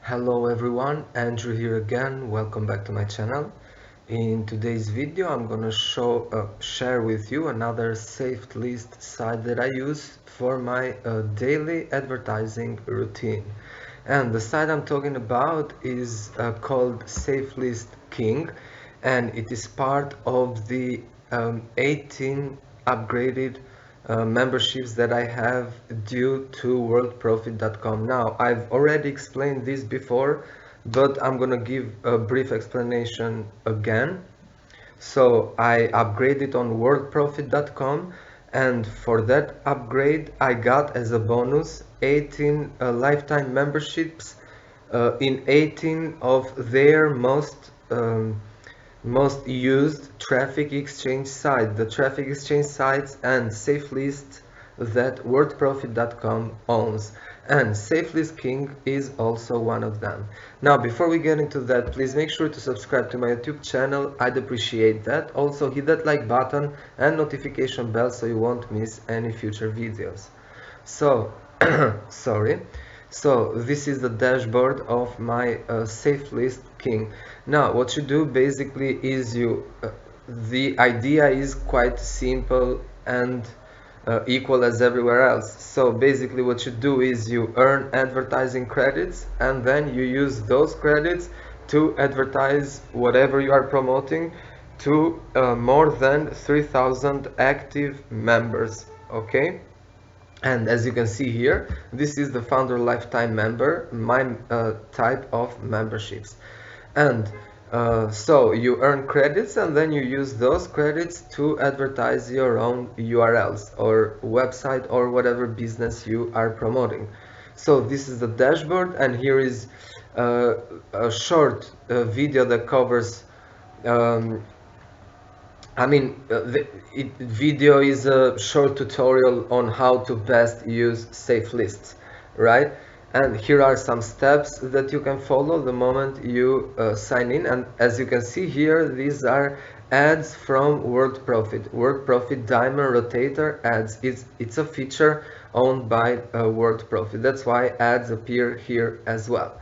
Hello everyone, Andrew here again. Welcome back to my channel. In today's video, I'm gonna share with you another Safelist site that I use for my daily advertising routine. And the site I'm talking about is called Safelist King, and it is part of the 18 upgraded memberships that I have due to worldprofit.com. Now, I've already explained this before, but I'm gonna give a brief explanation again. So I upgraded on worldprofit.com, and for that upgrade I got as a bonus 18 lifetime memberships in 18 of their most used traffic exchange sites, the traffic exchange sites and Safelist that WordProfit.com owns. And Safelist King is also one of them. Now, before we get into that, please make sure to subscribe to my YouTube channel. I'd appreciate that. Also, hit that like button and notification bell so you won't miss any future videos. So, sorry. So this is the dashboard of my Safelist King. Now, what you do basically is the idea is quite simple and equal as everywhere else. So basically what you do is you earn advertising credits and then you use those credits to advertise whatever you are promoting to more than 3,000 active members. Okay? And as you can see here, this is the founder lifetime member, my type of memberships. And so you earn credits and then you use those credits to advertise your own URLs or website or whatever business you are promoting. So this is the dashboard, and here is a short video that covers video is a short tutorial on how to best use Safelist, right? And here are some steps that you can follow the moment you sign in. And as you can see here, these are ads from WordProfit. WordProfit Diamond Rotator ads. It's a feature owned by WordProfit. That's why ads appear here as well.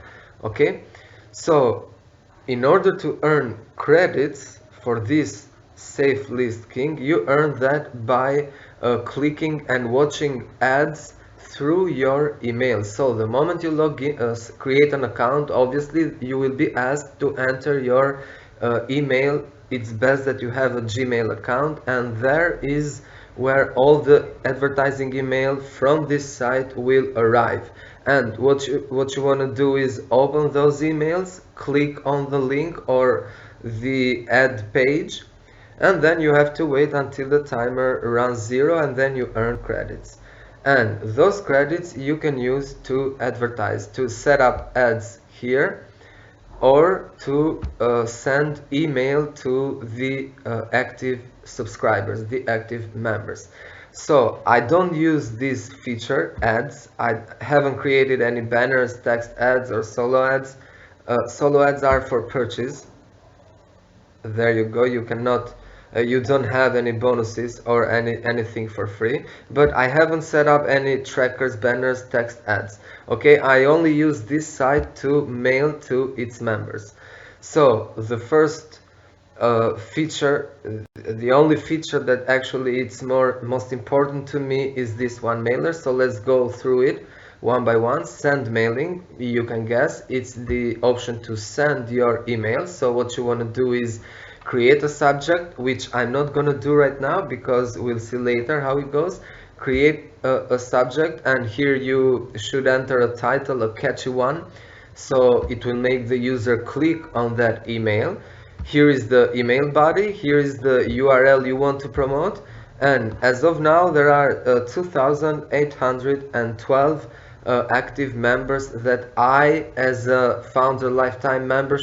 Okay, so in order to earn credits for this Safelist King, you earn that by clicking and watching ads through your email. So the moment you log in, create an account, obviously you will be asked to enter your email. It's best that you have a Gmail account, and there is where all the advertising email from this site will arrive. And what you want to do is open those emails, click on the link or the ad page, and then you have to wait until the timer runs 0, and then you earn credits. And those credits you can use to advertise, to set up ads here, or to send email to the active subscribers, the active members. So I don't use this feature, ads. I haven't created any banners, text ads, or solo ads. Solo ads are for purchase. There you go. You cannot you don't have any bonuses or anything for free, but I haven't set up any trackers, banners, text ads. Okay, I only use this site to mail to its members. So the first feature, the only feature that actually it's most important to me is this one, mailer. So let's go through it one by one. Send mailing, you can guess it's the option to send your email. So what you want to do is create a subject, which I'm not gonna do right now because we'll see later how it goes. Create a subject, and here you should enter a title, a catchy one, so it will make the user click on that email. Here is the email body, here is the URL you want to promote, and as of now there are 2,812 active members that I, as a founder lifetime member,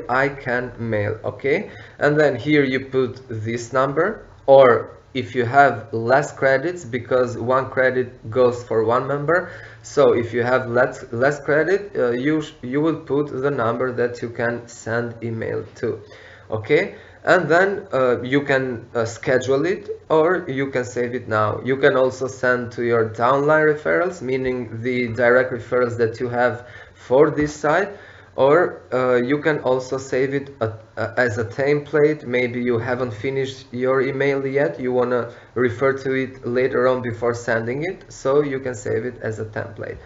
I can mail. Okay, and then here you put this number, or if you have less credits, because one credit goes for one member, so if you have less credit, you will put the number that you can send email to. Okay, and then you can schedule it, or you can save it now. You can also send to your downline referrals, meaning the direct referrals that you have for this site, or you can also save it as a template. Maybe you haven't finished your email yet, you want to refer to it later on before sending it, so you can save it as a template.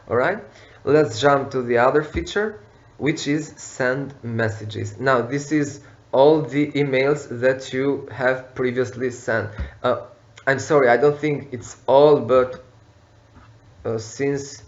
All right, let's jump to the other feature, which is send messages. Now this is all the emails that you have previously sent. I'm sorry, I don't think it's all, but since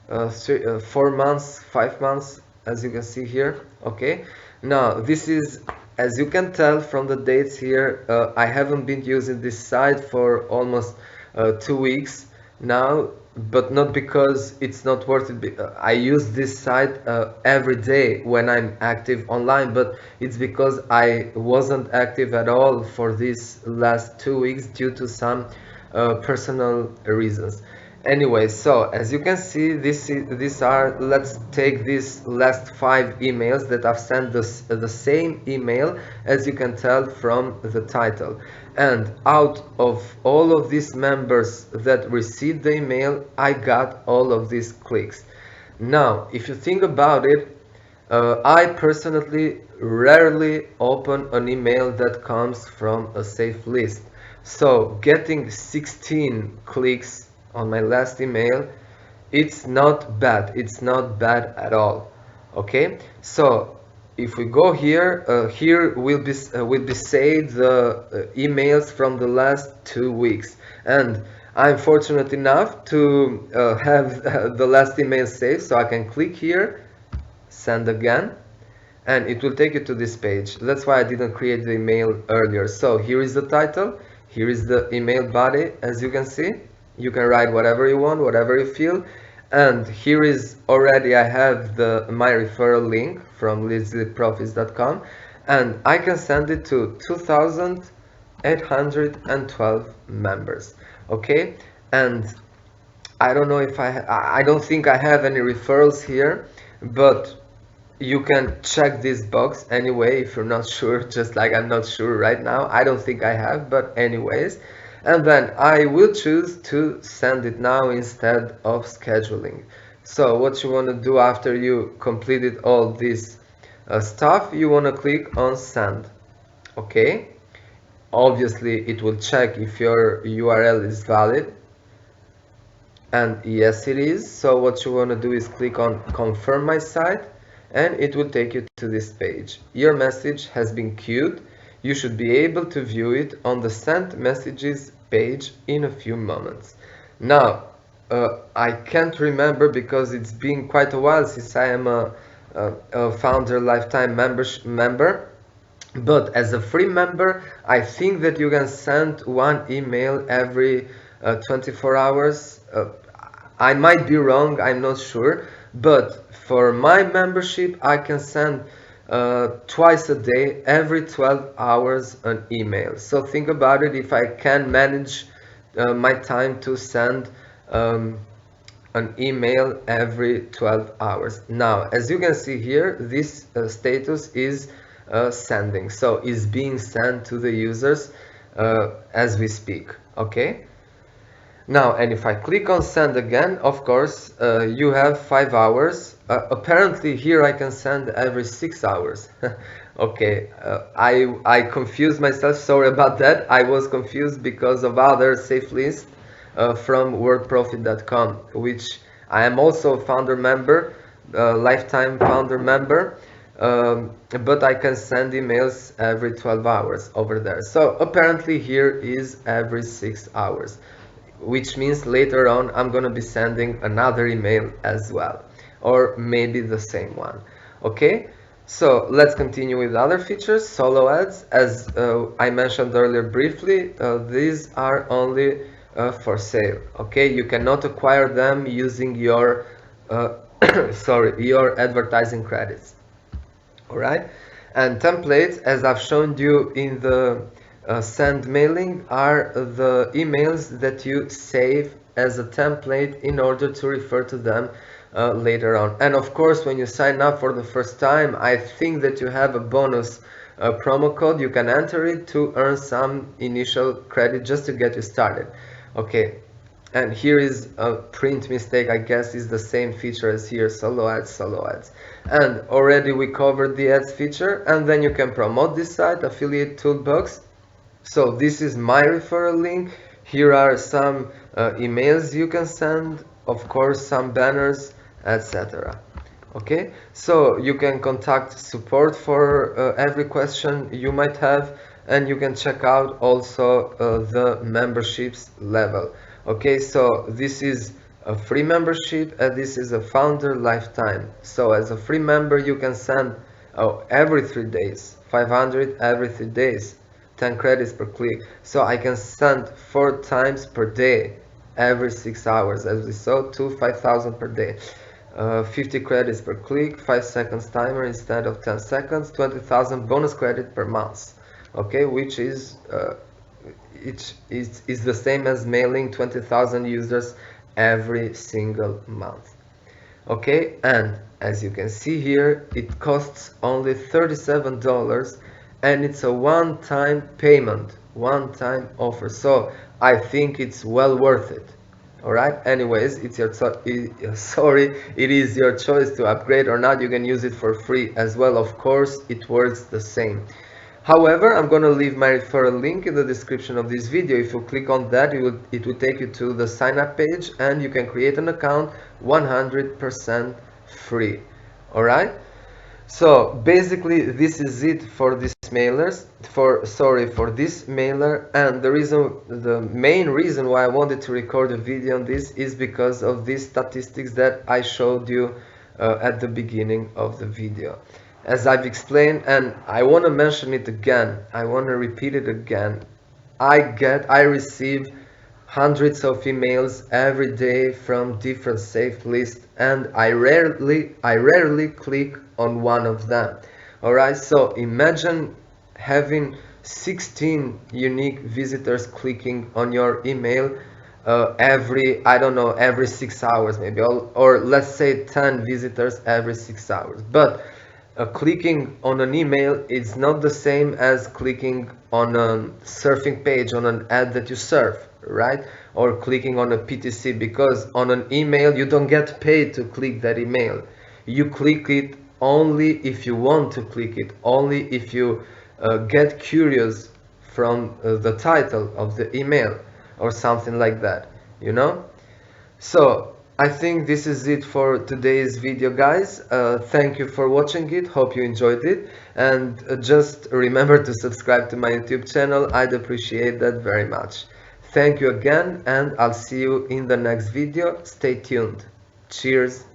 4 months, 5 months, as you can see here. Okay, now this is, as you can tell from the dates here, I haven't been using this site for almost 2 weeks now, but not because it's not worth it. I use this site every day when I'm active online, but it's because I wasn't active at all for these last 2 weeks due to some personal reasons. Anyway, so as you can see, these are, let's take these last 5 emails that I've sent the same email, as you can tell from the title. And out of all of these members that received the email, I got all of these clicks. Now, if you think about it, I personally rarely open an email that comes from a Safelist. So getting 16 clicks on my last email, it's not bad. It's not bad at all. Okay, so if we go here, here will be saved the emails from the last 2 weeks, and I'm fortunate enough to have the last email saved, so I can click here, send again, and it will take you to this page. That's why I didn't create the email earlier. So here is the title, here is the email body. As you can see, you can write whatever you want, whatever you feel, and here is already, I have my referral link from leadsleadprofits.com, and I can send it to 2,812 members. Okay, and I don't know if I don't think I have any referrals here, but you can check this box anyway if you're not sure, just like I'm not sure right now. I don't think I have, but anyways. And then I will choose to send it now instead of scheduling. So what you want to do after you completed all this stuff, you want to click on send. Okay, obviously it will check if your URL is valid, and yes it is. So what you want to do is click on confirm my site, and it will take you to this page. Your message has been queued. You should be able to view it on the sent messages page in a few moments. Now I can't remember, because it's been quite a while since I am a founder lifetime member, but as a free member, I think that you can send one email every 24 hours. I might be wrong, I'm not sure, but for my membership, I can send twice a day, every 12 hours, an email. So think about it, if I can manage my time to send an email every 12 hours. Now, as you can see here, this status is sending, so is being sent to the users as we speak. Okay, now, and if I click on send again, of course you have 5 hours. Apparently here I can send every 6 hours. Okay, I confused myself, sorry about that. I was confused because of other Safelist from wordprofit.com, which I am also a founder member, lifetime founder member, but I can send emails every 12 hours over there. So apparently here is every 6 hours, which means later on I'm gonna be sending another email as well, or maybe the same one. Okay, so let's continue with other features. Solo ads, as I mentioned earlier briefly, these are only for sale. Okay, you cannot acquire them using your sorry, your advertising credits. All right, and templates, as I've shown you in the send mailing, are the emails that you save as a template in order to refer to them later on. And of course, when you sign up for the first time, I think that you have a bonus promo code, you can enter it to earn some initial credit just to get you started. Okay, and here is a print mistake, I guess is the same feature as here, solo ads. And already we covered the ads feature, and then you can promote this site, affiliate toolbox. So this is my referral link. Here are some emails you can send, of course some banners, etc. Okay, so you can contact support for every question you might have, and you can check out also the memberships level. Okay, so this is a free membership and this is a founder lifetime. So as a free member you can send every 3 days 500, every 3 days 10 credits per click. So I can send 4 times per day every 6 hours, as we saw, to 5,000 per day. 50 credits per click, 5 seconds timer instead of 10 seconds, 20,000 bonus credit per month. Okay, which is it is the same as mailing 20,000 users every single month. Okay, and as you can see here, it costs only $37, and it's a one-time payment, one-time offer. So I think it's well worth it. All right, anyways, it's your it is your choice to upgrade or not. You can use it for free as well, of course. It works the same. However, I'm going to leave my referral link in the description of this video. If you click on that, it will take you to the sign up page and you can create an account 100% free. Alright? So basically this is it for this for this mailer, and the main reason why I wanted to record a video on this is because of these statistics that I showed you at the beginning of the video. As I've explained, and I want to mention it again, I want to repeat it again, I receive hundreds of emails every day from different safe lists, and I rarely click on one of them. Alright, so imagine having 16 unique visitors clicking on your email every, I don't know, every 6 hours maybe, or let's say 10 visitors every 6 hours. But clicking on an email is not the same as clicking on a surfing page, on an ad that you surf, right? Or clicking on a PTC, because on an email you don't get paid to click that email. You click it only if you want to click it, only if you get curious from the title of the email or something like that, you know? So I think this is it for today's video, guys. Thank you for watching it, hope you enjoyed it, and just remember to subscribe to my YouTube channel. I'd appreciate that very much. Thank you again, and I'll see you in the next video. Stay tuned. Cheers.